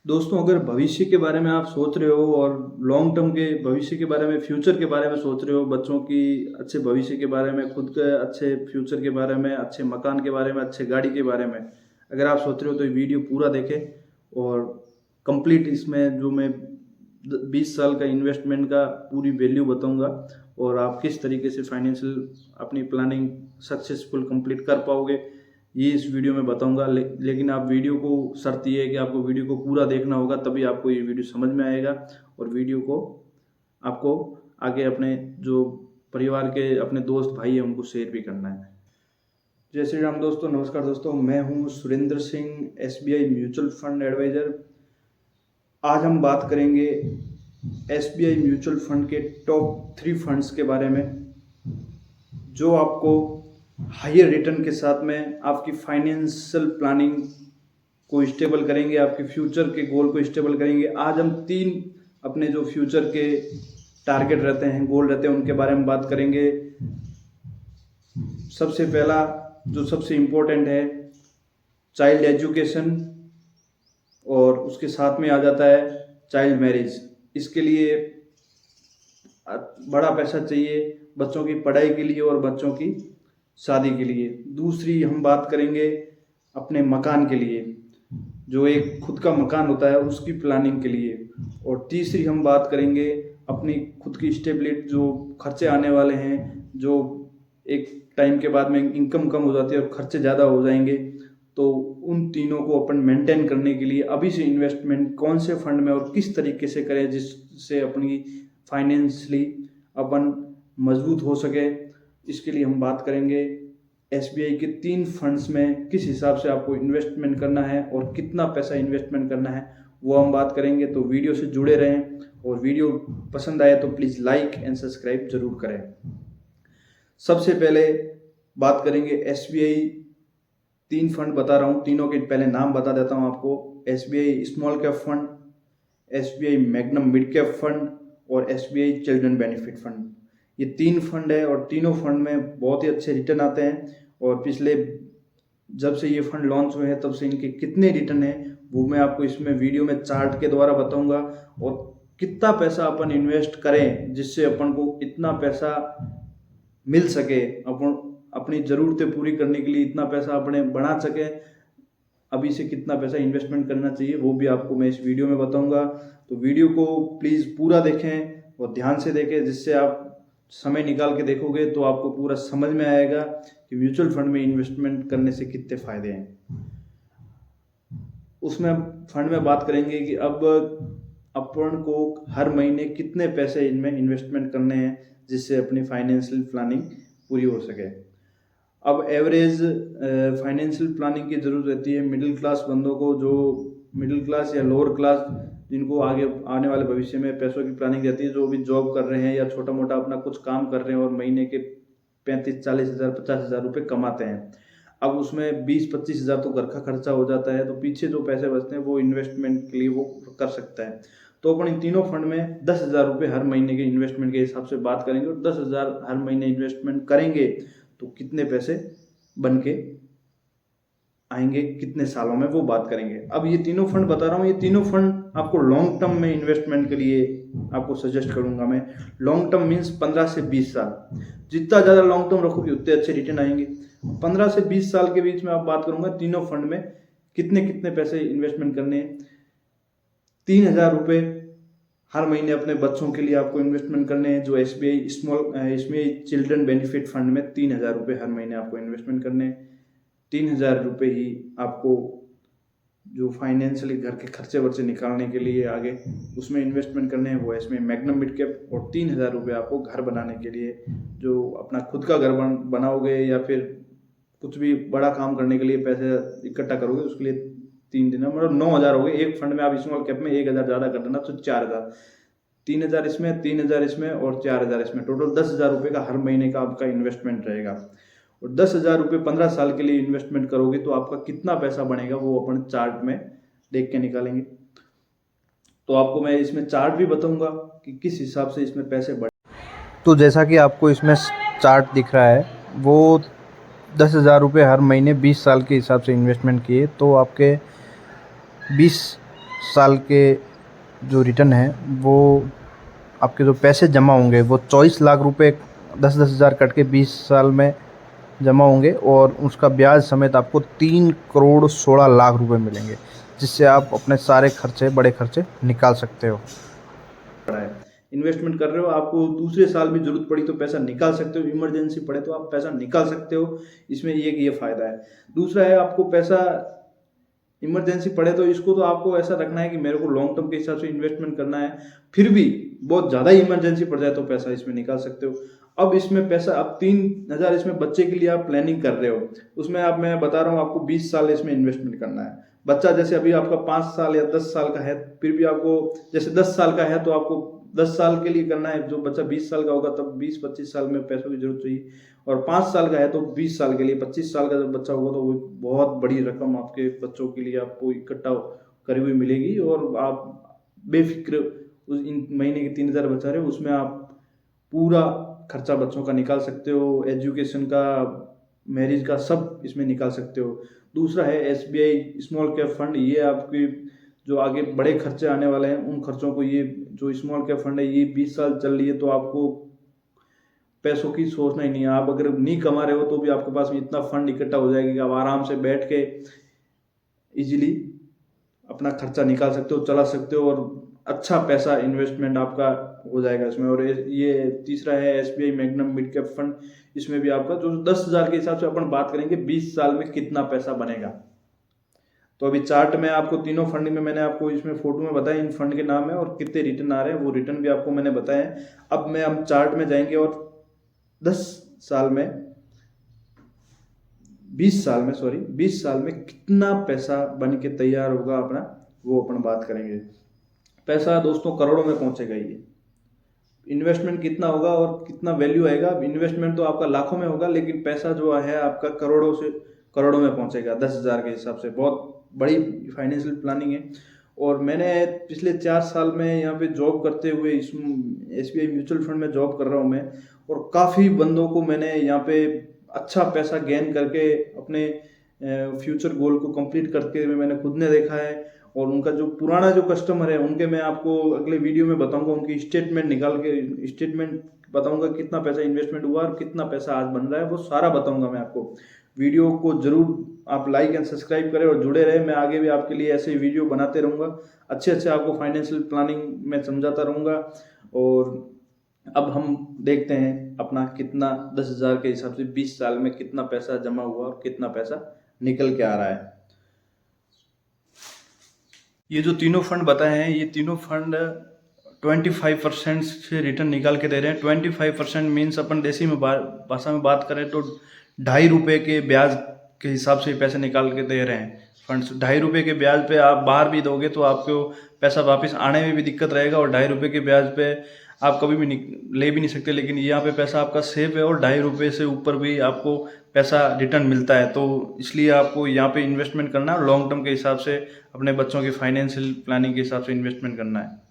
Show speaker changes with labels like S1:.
S1: दोस्तों, अगर भविष्य के बारे में आप सोच रहे हो और लॉन्ग टर्म के भविष्य के बारे में, फ्यूचर के बारे में सोच रहे हो, बच्चों की अच्छे भविष्य के बारे में, खुद के अच्छे फ्यूचर के बारे में, अच्छे मकान के बारे में, अच्छे गाड़ी के बारे में अगर आप सोच रहे हो तो ये वीडियो पूरा देखें और कंप्लीट इसमें जो मैं 20 साल का इन्वेस्टमेंट का पूरी वैल्यू बताऊंगा और आप किस तरीके से फाइनेंशियल अपनी प्लानिंग सक्सेसफुल कंप्लीट कर पाओगे, ये इस वीडियो में बताऊंगा। लेकिन आप वीडियो को शर्त ये है कि आपको वीडियो को पूरा देखना होगा, तभी आपको ये वीडियो समझ में आएगा और वीडियो को आपको आगे अपने जो परिवार के अपने दोस्त भाई हैं उनको शेयर भी करना है। जय श्री राम दोस्तों, नमस्कार दोस्तों, मैं हूं Surendra Singh, SBI mutual fund advisor. आज हम बात करेंगे एसबीआई म्यूचुअल फंड के टॉप 3 फंड्स के बारे में, जो आपको हायर रिटर्न के साथ में आपकी फाइनेंशियल प्लानिंग को स्टेबल करेंगे, आपके फ्यूचर के गोल को स्टेबल करेंगे। आज हम 3 अपने जो फ्यूचर के टारगेट रहते हैं, गोल रहते हैं, उनके बारे में बात करेंगे। सबसे पहला जो सबसे इम्पोर्टेंट है, चाइल्ड एजुकेशन, और उसके साथ में आ जाता है चाइल्ड मैरिज। इसके लिए बड़ा पैसा चाहिए बच्चों की पढ़ाई के लिए और बच्चों की शादी के लिए। दूसरी हम बात करेंगे अपने मकान के लिए, जो एक खुद का मकान होता है उसकी प्लानिंग के लिए। और तीसरी हम बात करेंगे अपनी खुद की स्टेबिलिटी, जो खर्चे आने वाले हैं, जो एक टाइम के बाद में इनकम कम हो जाती है और खर्चे ज़्यादा हो जाएंगे, तो उन तीनों को अपन मेंटेन करने के लिए अभी से इन्वेस्टमेंट कौन से फंड में और किस तरीके से करें जिससे अपनी फाइनेंशियली अपन मजबूत हो सके, इसके लिए हम बात करेंगे। एसबीआई के 3 फंड्स में किस हिसाब से आपको इन्वेस्टमेंट करना है और कितना पैसा इन्वेस्टमेंट करना है, वो हम बात करेंगे। तो वीडियो से जुड़े रहें और वीडियो पसंद आए तो प्लीज़ लाइक एंड सब्सक्राइब जरूर करें। सबसे पहले बात करेंगे एसबीआई 3 फंड बता रहा हूँ, तीनों के पहले नाम बता देता हूँ आपको। SBI small cap fund, SBI magnum mid cap fund और एसबीआई चिल्ड्रन बेनिफिट फंड। ये 3 फंड है और तीनों फंड में बहुत ही अच्छे रिटर्न आते हैं। और पिछले जब से ये फंड लॉन्च हुए हैं तब से इनके कितने रिटर्न हैं वो मैं आपको इसमें वीडियो में चार्ट के द्वारा बताऊंगा। और कितना पैसा अपन इन्वेस्ट करें जिससे अपन को इतना पैसा मिल सके, अपन अपनी ज़रूरतें पूरी करने के लिए इतना पैसा अपने बना सके, अभी से कितना पैसा इन्वेस्टमेंट करना चाहिए वो भी आपको मैं इस वीडियो में बताऊंगा। तो वीडियो को प्लीज़ पूरा देखें और ध्यान से देखें, जिससे आप समय निकाल के देखोगे तो आपको पूरा समझ में आएगा कि म्यूचुअल फंड में इन्वेस्टमेंट करने से कितने फ़ायदे हैं। उसमें फंड में बात करेंगे कि अब अपन को हर महीने कितने पैसे इनमें इन्वेस्टमेंट करने हैं जिससे अपनी फाइनेंशियल प्लानिंग पूरी हो सके। अब एवरेज फाइनेंशियल प्लानिंग की ज़रूरत रहती है मिडिल क्लास बंदों को, जो मिडिल क्लास या लोअर क्लास जिनको आगे आने वाले भविष्य में पैसों की प्लानिंग रहती है, जो भी जॉब कर रहे हैं या छोटा मोटा अपना कुछ काम कर रहे हैं और महीने के 35-40 हज़ार 50 हज़ार रुपये कमाते हैं। अब उसमें 20-25 हज़ार तो घर का खर्चा हो जाता है, तो पीछे जो पैसे बचते हैं वो इन्वेस्टमेंट के लिए वो कर सकता है। तो अपन इन तीनों फंड में 10 हज़ार रुपये हर महीने के इन्वेस्टमेंट के हिसाब से बात करेंगे और 10 हज़ार हर महीने इन्वेस्टमेंट करेंगे तो कितने पैसे बन के आएंगे कितने सालों में, वो बात करेंगे। अब ये तीनों फंड बता रहा हूँ, ये तीनों फंड आपको लॉन्ग टर्म में इन्वेस्टमेंट के लिए आपको सजेस्ट करूंगा मैं। लॉन्ग टर्म मीन्स 15 से 20 साल। जितना ज़्यादा लॉन्ग टर्म रखोगे उतने अच्छे रिटर्न आएंगे। 15 से 20 साल के बीच में आप बात करूंगा तीनों फंड में कितने कितने पैसे इन्वेस्टमेंट करने हैं। 3,000 रुपये हर महीने अपने बच्चों के लिए आपको इन्वेस्टमेंट करने हैं, जो एसबीआई चिल्ड्रन बेनिफिट फंड में 3,000 रुपये हर महीने आपको इन्वेस्टमेंट करने हैं। 3,000 रुपये ही आपको जो फाइनेंशियली घर के खर्चे वर्चे निकालने के लिए आगे उसमें इन्वेस्टमेंट करने हैं, वो इसमें मैग्नम मिड कैप। और 3,000 रुपये आपको घर बनाने के लिए, जो अपना खुद का घर बनाओगे या फिर कुछ भी बड़ा काम करने के लिए पैसे इकट्ठा करोगे, उसके लिए 3 दिन मतलब 9,000 हो गए। एक फंड में आप स्मॉल कैप में 1,000 ज़्यादा कर देना तो 4,000, 3,000 इसमें, 3,000 इसमें और 4,000 इसमें, टोटल 10,000 रुपये का हर महीने का आपका इन्वेस्टमेंट रहेगा। और 10,000 रुपये 15 साल के लिए इन्वेस्टमेंट करोगे तो आपका कितना पैसा बनेगा वो अपन चार्ट में देख के निकालेंगे। तो आपको मैं इसमें चार्ट भी बताऊंगा कि किस हिसाब से इसमें पैसे बढ़े।
S2: तो जैसा कि आपको इसमें चार्ट दिख रहा है, वो 10,000 रुपये हर महीने 20 साल के हिसाब से इन्वेस्टमेंट किए तो आपके 20 साल के जो रिटर्न है वो आपके जो पैसे जमा होंगे वो 24 लाख रुपए 10,000 कट के 20 साल में जमा होंगे और उसका ब्याज समेत आपको 3,16,00,000 रुपए मिलेंगे, जिससे आप अपने सारे खर्चे, बड़े खर्चे निकाल सकते हो।
S1: इन्वेस्टमेंट कर रहे हो, आपको दूसरे साल भी जरूरत पड़ी तो पैसा निकाल सकते हो, इमरजेंसी पड़े तो आप पैसा निकाल सकते हो। इसमें ये फ़ायदा है। दूसरा है, आपको पैसा इमरजेंसी पड़े तो इसको तो आपको ऐसा रखना है कि मेरे को लॉन्ग टर्म के हिसाब से इन्वेस्टमेंट करना है। फिर भी बहुत ज़्यादा इमरजेंसी पड़ जाए तो पैसा इसमें निकाल सकते हो। अब इसमें पैसा, अब 3,000 इसमें बच्चे के लिए आप प्लानिंग कर रहे हो, उसमें आप, मैं बता रहा हूँ आपको 20 साल इसमें इन्वेस्टमेंट करना है। बच्चा जैसे अभी आपका 5 साल या 10 साल का है, फिर भी आपको, जैसे 10 साल का है तो आपको 10 साल के लिए करना है। जो बच्चा 20 साल का होगा तब 20-25 साल में पैसों की जरूरत चाहिए, और 5 साल का है तो 20 साल के लिए। 25 साल का जब बच्चा होगा तो वो बहुत बड़ी रकम आपके बच्चों के लिए आपको इकट्ठा करी हुई मिलेगी, और आप बेफिक्र उस इन महीने के 3,000 बचा रहे हो, उसमें आप पूरा खर्चा बच्चों का निकाल सकते हो, एजुकेशन का, मैरिज का, सब इसमें निकाल सकते हो। दूसरा है SBI स्मॉल कैप फंड। ये आपकी जो आगे बड़े खर्चे आने वाले हैं उन खर्चों को, ये जो स्मॉल कैप फंड है ये 20 साल चल रही है तो आपको पैसों की सोचना ही नहीं है। आप अगर नहीं कमा रहे हो तो भी आपके पास में इतना फंड इकट्ठा हो जाएगा कि आप आराम से बैठ के इजीली अपना खर्चा निकाल सकते हो, चला सकते हो, और अच्छा पैसा इन्वेस्टमेंट आपका हो जाएगा इसमें। और ये तीसरा है SBI magnum mid cap fund. इसमें भी आपका जो 10,000 के हिसाब से अपन बात करेंगे 20 साल में कितना पैसा बनेगा। तो अभी चार्ट में आपको तीनों फंड में मैंने आपको इसमें फोटो में बताया इन फंड के नाम है और कितने रिटर्न आ रहे हैं, वो रिटर्न भी आपको मैंने बताया है। अब हम चार्ट में जाएंगे और 20 साल में कितना पैसा बन के तैयार होगा अपना, वो अपन बात करेंगे। पैसा दोस्तों करोड़ों में पहुंचेगा। ये इन्वेस्टमेंट कितना होगा और कितना वैल्यू आएगा, इन्वेस्टमेंट तो आपका लाखों में होगा, लेकिन पैसा जो है आपका करोड़ों में पहुंचेगा 10,000 के हिसाब से। बहुत बड़ी फाइनेंशियल प्लानिंग है। और मैंने पिछले 4 साल में यहाँ पे जॉब करते हुए इस SBI म्यूचुअल फंड में जॉब कर रहा हूँ मैं, और काफ़ी बंदों को मैंने यहाँ पे अच्छा पैसा गेन करके अपने फ्यूचर गोल को कंप्लीट करके मैंने खुद ने देखा है। और उनका जो पुराना जो कस्टमर है उनके मैं आपको अगले वीडियो में बताऊंगा, उनकी स्टेटमेंट निकाल के स्टेटमेंट बताऊंगा कितना पैसा इन्वेस्टमेंट हुआ और कितना पैसा आज बन रहा है, वो सारा बताऊंगा मैं आपको। वीडियो को जरूर आप लाइक एंड सब्सक्राइब करें और जुड़े रहे। मैं आगे भी आपके लिए ऐसे वीडियो बनाते रहूँगा, अच्छे आपको फाइनेंशियल प्लानिंग में समझाता रहूँगा। और अब हम देखते हैं अपना कितना 10,000 के हिसाब से 20 साल में कितना पैसा जमा हुआ और कितना पैसा निकल के आ रहा है। ये जो तीनों फंड बताए हैं, ये तीनों फंड 25% से रिटर्न निकाल के दे रहे हैं। 25% मीन्स अपन देसी में भाषा में बात करें तो 2.5 रुपये के ब्याज के हिसाब से पैसे निकाल के दे रहे हैं फंड्स। 2.5 रुपये के ब्याज पे आप बाहर भी दोगे तो आपको पैसा वापस आने में भी दिक्कत रहेगा, और 2.5 रुपये के ब्याज पे आप कभी भी ले भी नहीं सकते। लेकिन यहाँ पे पैसा आपका सेफ है और 2.5 रुपये से ऊपर भी आपको पैसा रिटर्न मिलता है। तो इसलिए आपको यहाँ पे इन्वेस्टमेंट करना है, लॉन्ग टर्म के हिसाब से अपने बच्चों की फाइनेंशियल प्लानिंग के हिसाब से इन्वेस्टमेंट करना है।